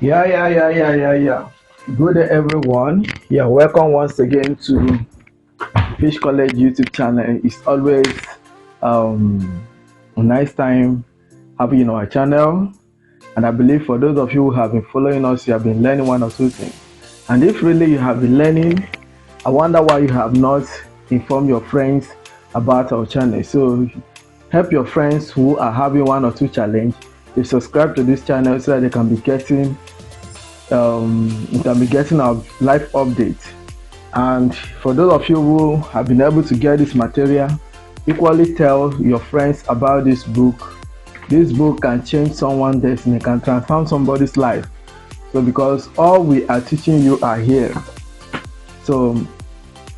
Yeah. Good day, everyone. Yeah, welcome once again to Fish College YouTube channel. It's always a nice time having you on our channel. And I believe for those of you who have been following us, you have been learning one or two things. And if really you have been learning, I wonder why you have not informed your friends about our channel. So help your friends who are having one or two challenge to subscribe to this channel so that they can be getting our live update. And for those of you who have been able to get this material, equally tell your friends about this book. This book can change someone's destiny, can transform somebody's life. So because all we are teaching you are here, so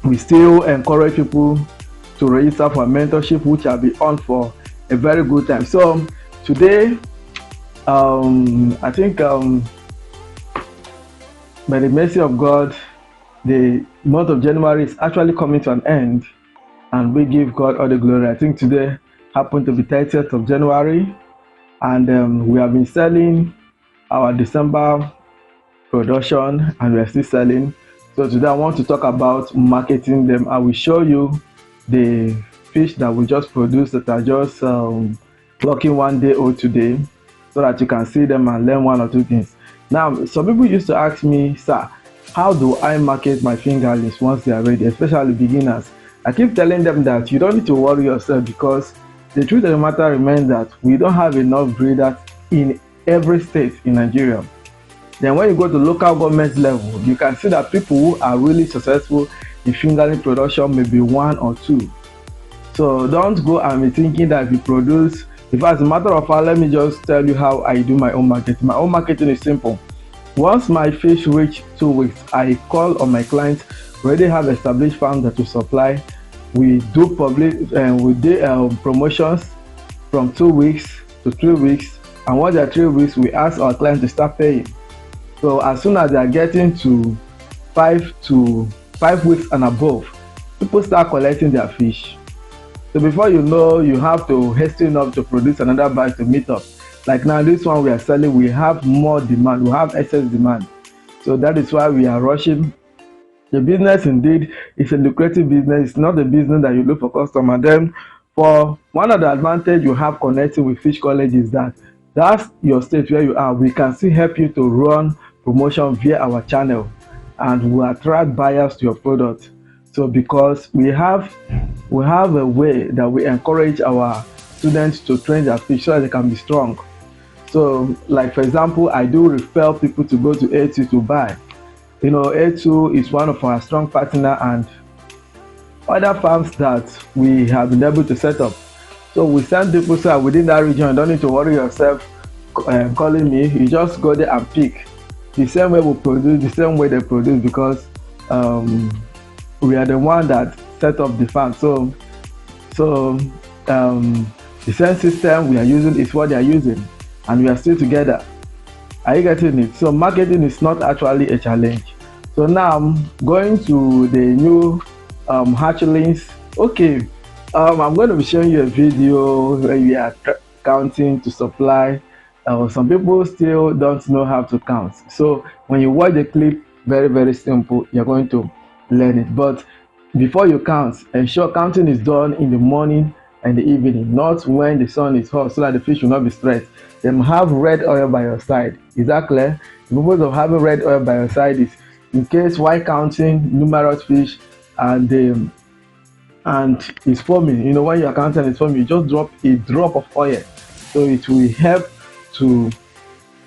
we still encourage people to register for mentorship, which will be on for a very good time. So today, I think by the mercy of God, the month of January is actually coming to an end, and we give God all the glory. I think today happened to be 30th of January, and we have been selling our December production, and we are still selling. So today I want to talk about marketing them. I will show you the fish that we just produced that are just working one day old today, so that you can see them and learn one or two things. Now, some people used to ask me, sir, how do I market my fingerlings once they are ready, especially beginners? I keep telling them that you don't need to worry yourself, because the truth of the matter remains that we don't have enough breeders in every state in Nigeria. Then when you go to local government level, you can see that people who are really successful in fingerling production may be one or two. So don't go and be thinking that if you produce, if as a matter of fact, let me just tell you how I do my own marketing. My own marketing is simple. Once my fish reach 2 weeks, I call on my clients. We already have established farms that we supply. We do public and we do promotions from 2 weeks to 3 weeks, and once they are 3 weeks, we ask our clients to start paying. So as soon as they are getting to 5 weeks and above, people start collecting their fish. So before you know, you have to hasten up to produce another batch to meet up. Like now, this one we are selling, we have more demand, we have excess demand. So that is why we are rushing. The business indeed is a lucrative business. It's not a business that you look for customer. Then for one of the advantage you have connecting with Fish College is that that's your state where you are. We can still help you to run promotion via our channel, and we attract buyers to your product. So because we have a way that we encourage our students to train their fish so that they can be strong. So like for example, I do refer people to go to A2 to buy. You know, A2 is one of our strong partner and other farms that we have been able to set up. So we send people so within that region, you don't need to worry yourself calling me. You just go there and pick. The same way we produce, the same way they produce, because we are the one that set up the farm. So the same system we are using is what they are using, and we are still together. Are you getting it? So marketing is not actually a challenge. So now I'm going to the new hatchlings. Okay, I'm going to be showing you a video where we are counting to supply. Some people still don't know how to count. So when you watch the clip, very simple, you're going to learn it. But before you count, ensure counting is done in the morning and the evening, not when the sun is hot, so that the fish will not be stressed. Then have red oil by your side. Is that clear? The purpose of having red oil by your side is in case while counting numerous fish and it's foaming. You know, when you're counting it's foaming, you just drop a drop of oil, so it will help to,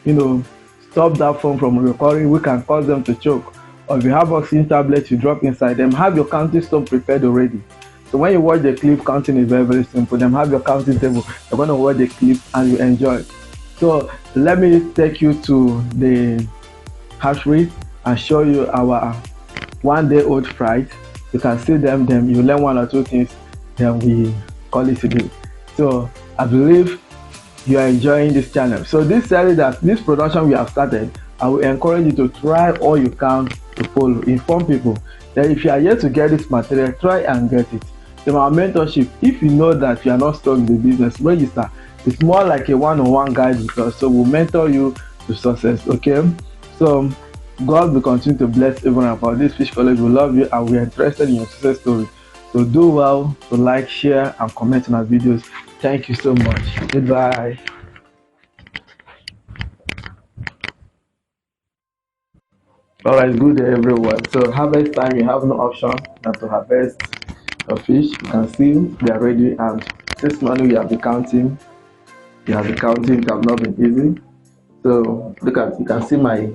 you know, stop that foam from recurring. We can cause them to choke. Or if you have oxygen tablets, you drop inside them. Have your counting stone prepared already. So when you watch the clip, counting is very simple. Then have your counting table. You're going to watch the clip and you enjoy. So let me take you to the hatchery and show you our 1 day old fries. You can see them, then you learn one or two things, then we call it a day. So I believe you are enjoying this channel. So this series, that this production we have started, I will encourage you to try all you can to follow, inform people. Then if you are yet to get this material, try and get it. Then our mentorship, if you know that you are not strong in the business, register. It's more like a one-on-one guide with us. So we'll mentor you to success. Okay, so God will continue to bless everyone about this fish college. We love you and we are interested in your success story. So do well to like, share, and comment on our videos. Thank you so much. Goodbye. Alright, good day everyone. So harvest time, you have no option than to harvest your fish. You can see they are ready, and this morning you have been counting. You have been counting. It have not been easy. So look at, you can see my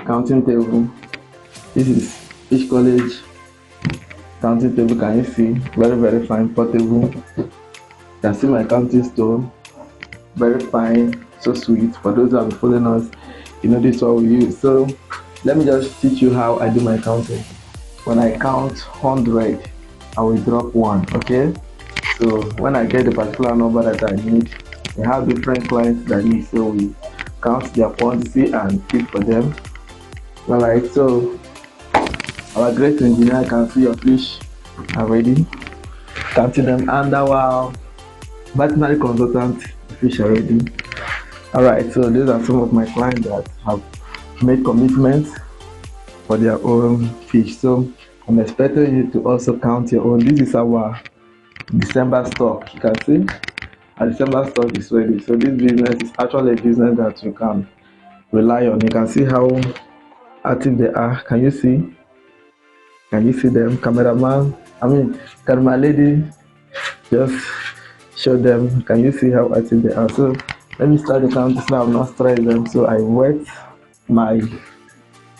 counting table. This is each college counting table. Can you see? Very fine, portable. You can see my counting stone. Very fine, so sweet. For those who have been following us, you know this is what we use. So let me just teach you how I do my counting. When I count 100, I will drop one. Okay, so when I get the particular number that I need, we have different clients that need, so we count their quantity and keep for them. Alright, so our great engineer can see your fish already, counting them, and our veterinary consultant fish already. Alright, so these are some of my clients that have made commitments for their own fish. So I'm expecting you to also count your own. This is our December stock. You can see our December stock is ready. So this business is actually a business that you can rely on. You can see how active they are. Can you see? Can you see them? Camera lady, just show them. Can you see how active they are? So let me start the count so I'm not stress them. So I wet my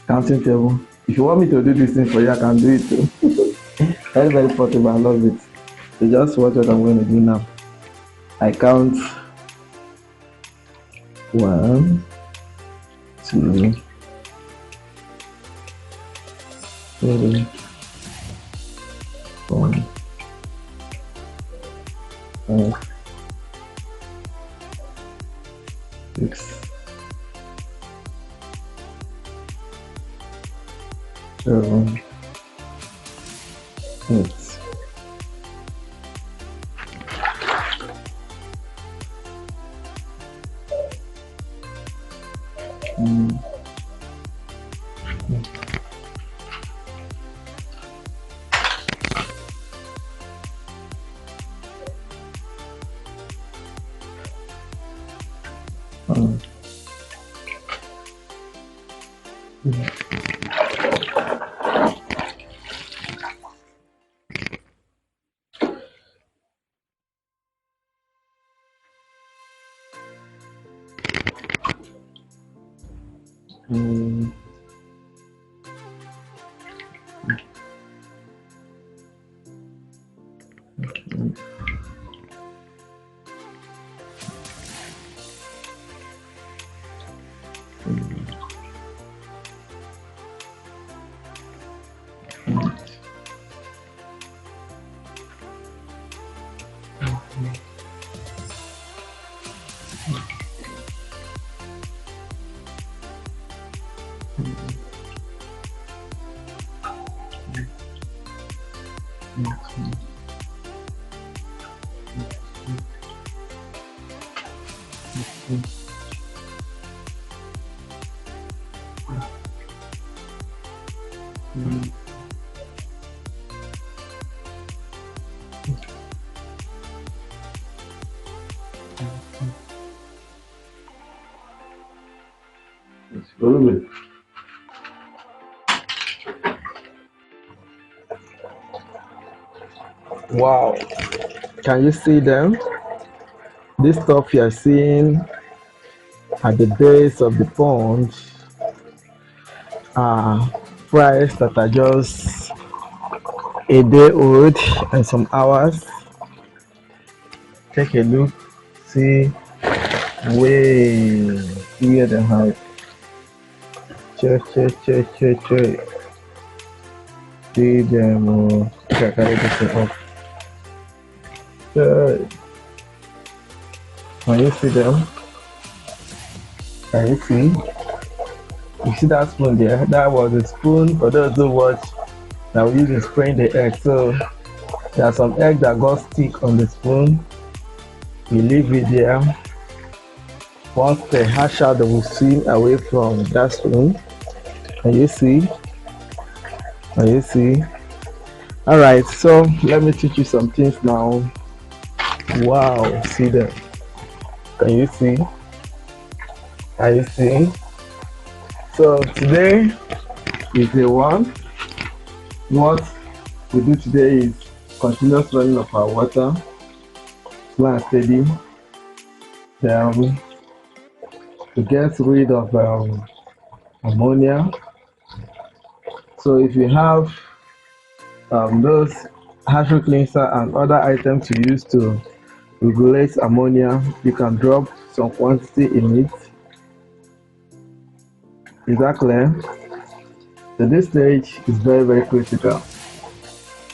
counting table. If you want me to do this thing for you, I can do it too. Very portable. I love it. So just watch what I'm going to do now. I count 1, 2, 3, 4, 5, 6, 7, 8. Follow me. Wow, can you see them? This stuff you are seeing at the base of the pond are fries that are just a day old and some hours. Take a look, see way bigger than height. Check. See them. Okay, I carry this thing up. Check. Can you see them? Can you see? You see that spoon there? That was a spoon for those who watch that we use in spraying the egg. So there are some eggs that got stick on the spoon. We leave it there. Once they hatch out, they will swim away from that stone. Can you see? Can you see? All right, so let me teach you some things now. Wow, see them. Can you see? Can you see? So today is day one. What we do today is continuous running of our water, slow and steady. Then to get rid of ammonia. So if you have those hatchery cleanser and other items to use to regulate ammonia, you can drop some quantity in it. Is that clear? So this stage is very critical.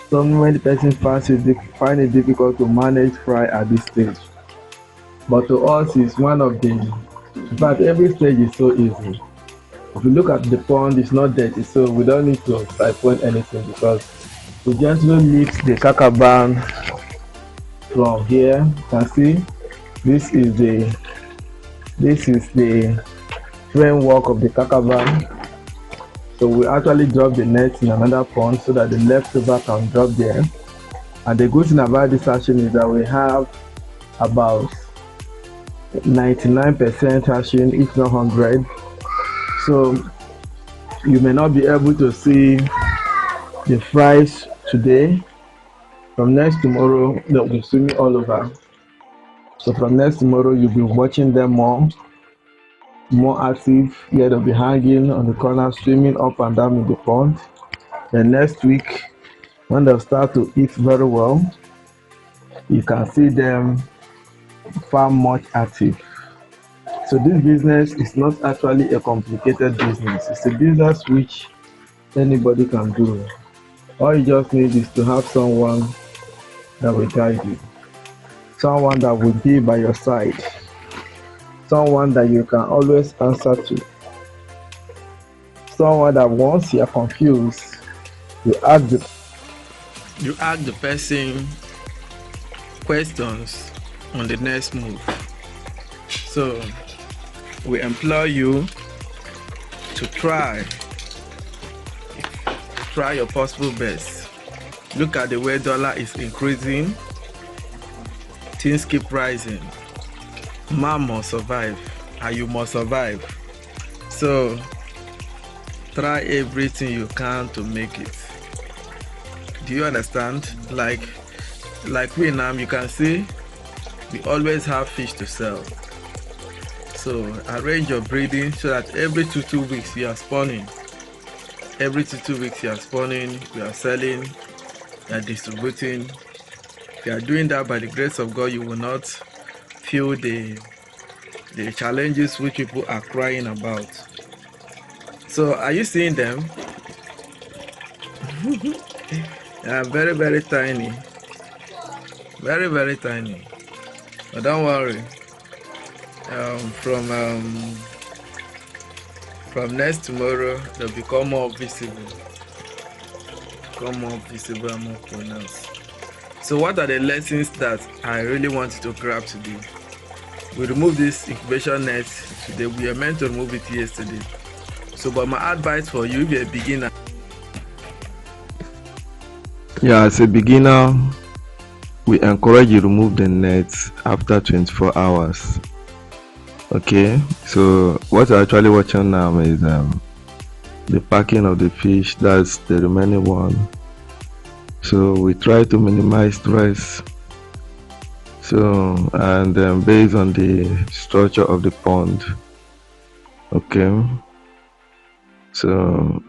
So many persons find it difficult to manage fry at this stage, but to us it's one of the, in fact every stage is so easy. If you look at the pond, it's not dirty, so we don't need to siphon anything because we gently lift the kakaban from here. You can see this is the framework of the kakaban. So we actually drop the net in another pond so that the leftover can drop there. And the good thing about this hatching is that we have about 99% hatching, if not 100. So you may not be able to see the fries today. From next tomorrow, they'll be swimming all over. So from next tomorrow, you'll be watching them more active. Yeah, they'll be hanging on the corner, swimming up and down in the pond. Then next week, when they start to eat very well, you can see them far much active. So this business is not actually a complicated business. It's a business which anybody can do. All you just need is to have someone that will guide you, someone that will be by your side, someone that you can always answer to, someone that once you are confused, you ask the person questions on the next move. So we implore you to try your possible best. Look at the way dollar is increasing, things keep rising. Man must survive and you must survive. So try everything you can to make it. Do you understand? Like we now, you can see we always have fish to sell. So arrange your breeding so that every two weeks you are spawning. Every 2 weeks you are spawning, you are selling, you are distributing. If you are doing that, by the grace of God, you will not feel the challenges which people are crying about. So are you seeing them? They are very tiny. Very tiny. But don't worry. From next tomorrow, they'll become more visible. And more pronounced. So what are the lessons that I really want you to grab today? We removed this incubation net today. We were meant to remove it yesterday. So but my advice for you, if you're a beginner. Yeah, as a beginner, we encourage you to remove the nets after 24 hours. Okay, so what you're actually watching now is the packing of the fish. That's the remaining one. So we try to minimize stress. So and based on the structure of the pond. Okay, so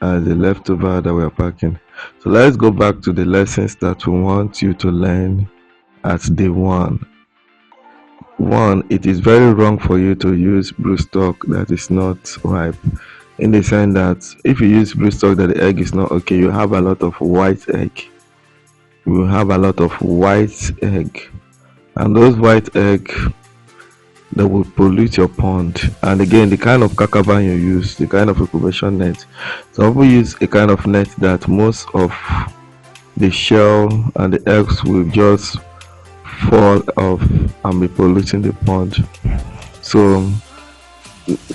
the leftover that we are packing. So let's go back to the lessons that we want you to learn at day one. One, it is very wrong for you to use broodstock that is not ripe, in the sense that if you use broodstock that the egg is not okay, you have a lot of white egg. You will have a lot of white egg, and those white egg that will pollute your pond. And again, the kind of kakaban you use, the kind of incubation net. Some people use a kind of net that most of the shell and the eggs will just fall off and be polluting the pond. So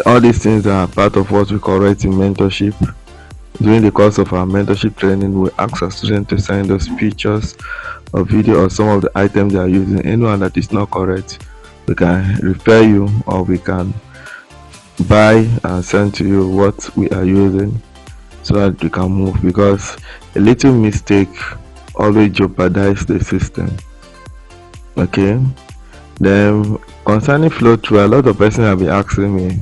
all these things are part of what we call writing mentorship. During the course of our mentorship training, we ask our students to send us pictures or video or some of the items they are using. Anyone that is not correct, we can refer you, or we can buy and send to you what we are using so that we can move, because a little mistake always jeopardize the system. Okay. Then concerning flow through, a lot of persons have been asking me,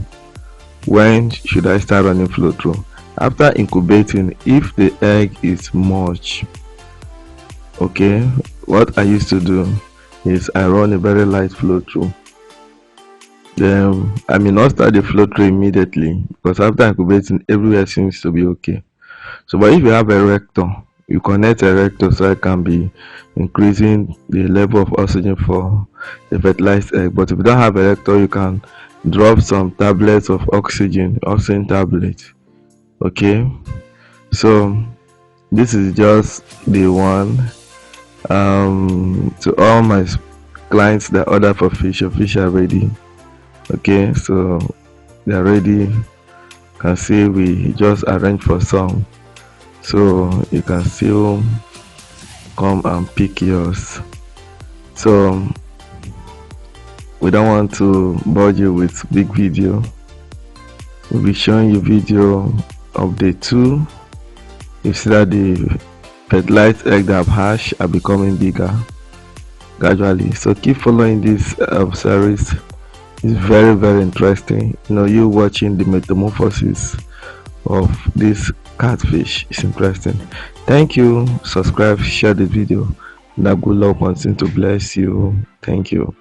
when should I start running flow through? After incubating, if the egg is much, okay, what I used to do is I run a very light flow through. Then I may not start the flow through immediately, because after incubating, everywhere seems to be okay. So, but if you have a rector, you connect a rector so it can be increasing the level of oxygen for the fertilized egg. But if you don't have a rector, you can drop some tablets of oxygen tablets. Okay, so this is just the one. To all my clients that order for fish, your fish are ready. Okay, so they are ready. Can see we just arrange for some, so you can still come and pick yours. So we don't want to bore you with big video. We'll be showing you video of the two. You see that the fertilized egg that have hatched are becoming bigger gradually. So keep following this series. It's very, very interesting. You watching the metamorphosis of this catfish is interesting. Thank you. Subscribe, share the video. That good Lord continue to bless you. Thank you.